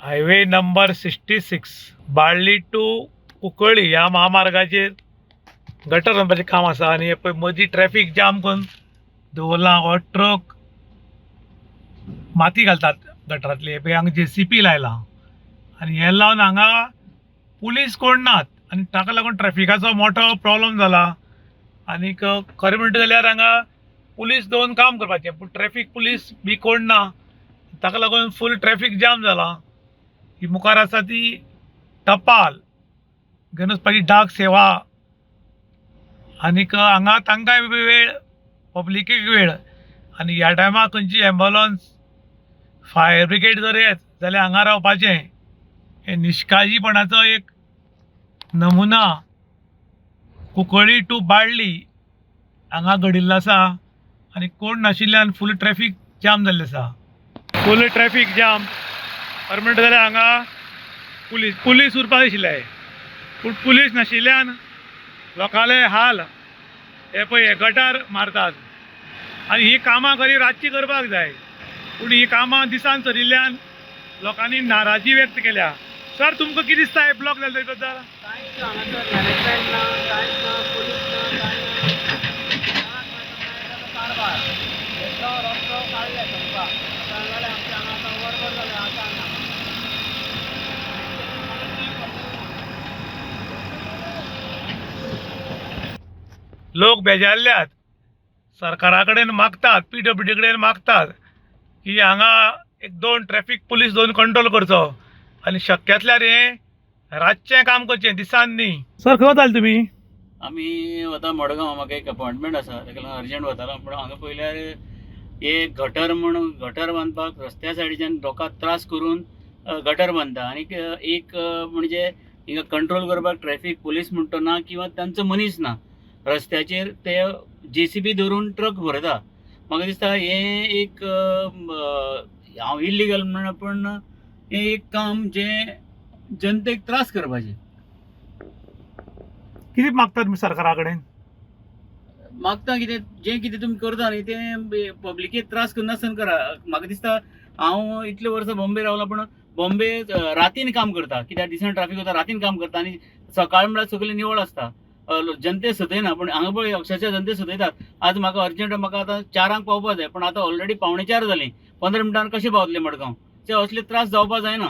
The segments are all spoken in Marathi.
Highway number 66 Balli to Cuncolim ह्या महामार्गाचेर गटर बांदपाचें काम आसा आनी पळय मदीं ट्रॅफिक जाम करून दवरला. हो ट्रक माती घालतात गटरांतली. पळय हांगा JCP लायला आनी हें लावन हांगा पुलीस कोण नात आनी ताका लागून ट्रॅफिकाचो मोठो प्रॉब्लम जाला. आनीक खरें म्हणटा जाल्यार हांगा पुलीस दवरून काम करपाचें पूण ट्रॅफिक पुलीस बी कोण ना, ताका लागून फूल ट्रॅफिक जाम जाला. ही मुखार आसा ती टपाल घेवन वचपाची डाक सेवा आनीक हांगा तांकांय वेळ पब्लिकेक वेळ आनी ह्या टायमार खंयची एम्बुलन्स फायर ब्रिगेड जर येत जाल्यार हांगा रावपाचें. हें निश्काळजीपणाचो एक नमुना कुंकळ्ळी टू बाळ्ळी हांगा घडिल्लो आसा आनी कोण नाशिल्ल्यान फूल ट्रॅफिक जाम जाल्लें आसा. फूल ट्रॅफिक जाम खरें म्हणटा जाल्यार हांगा पुलीस उरपाक आशिल्ले पूण पुलीस नाशिल्ल्यान लोकांले हाल. हे पळय हे गटार मारतात आनी ही कामां खरी रातची करपाक जाय पूण ही कामां दिसान चलिल्ल्यान लोकांनी नाराजी व्यक्त केल्या. सर तुमकां कितें दिसता हे ब्लॉक जाले बद्दल? लोक बेजारल्यात. सरकारा कडेन मागतात, PWD कडेन मागतात की हांगा एक दोन ट्रॅफिक पुलीस दोन कंट्रोल करचो आनी शक्यातल्यार हे रातचें काम करचें, दिसान न्ही. सर खंय वताले तुमी? आमी वता मडगांव. म्हाका एक अपॉइंटमेंट आसा ताका लागून अर्जंट वतालो. पूण हांगा पयल्यार हे गटर बांदपाक रस्त्या सायडीच्यान लोकांक त्रास करून गटर बांदता आनी एक म्हणजे हिंगा कंट्रोल करपाक ट्रॅफिक पुलीस म्हणटा ना किंवा तांचो मनीस ना. रस्त्याचेर ते JCB धरून ट्रक भरता. म्हाका दिसता हें एक हांव इल्लिगल म्हणना पूण हें एक काम जें जनतेक त्रास करपाचें. कितें मागतात तुमी सरकारा कडेन? मागता कितें जें कितें तुमी करता न्ही तें पब्लिकेक त्रास करनासतना करा. म्हाका दिसता हांव इतले वर्सां बॉम्बे रावला पूण बॉम्बे रातीन काम करता कित्याक दिसान ट्रॅफिक वता, रातीन काम करता आनी सकाळ म्हळ्यार सगळें निवळ आसता. जनते सतयना पूण हांगा पळय अक्षरशा जनते सतयतात. आज म्हाका अर्जंट म्हाका आतां 4 पावपाक जाय पूण आतां ऑलरेडी 3:45 जालीं. 15 मिनटान कशें पावतले मडगांव? ते असले त्रास जावपाक जायना.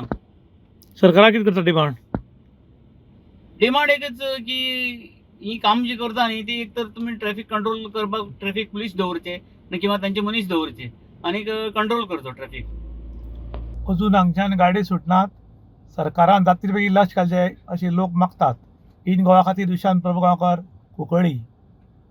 सरकारा कितें करता डिमांड? डिमांड एकच की ही काम जी करता न्ही ती एक तर तुमी ट्रॅफिक कंट्रोल करपाक ट्रॅफिक पुलीस दवरचे किंवा तांचे मनीस दवरचे आनी कंट्रोल करचो ट्रॅफिक. अजून हांगच्यान गाडी सुटनात. सरकारान जाता तितले बेगीन लक्ष घालचें अशें लोक मागतात. इन गोवा खातीर विशांत प्रभुगांवकर, कुंकळ्ळी.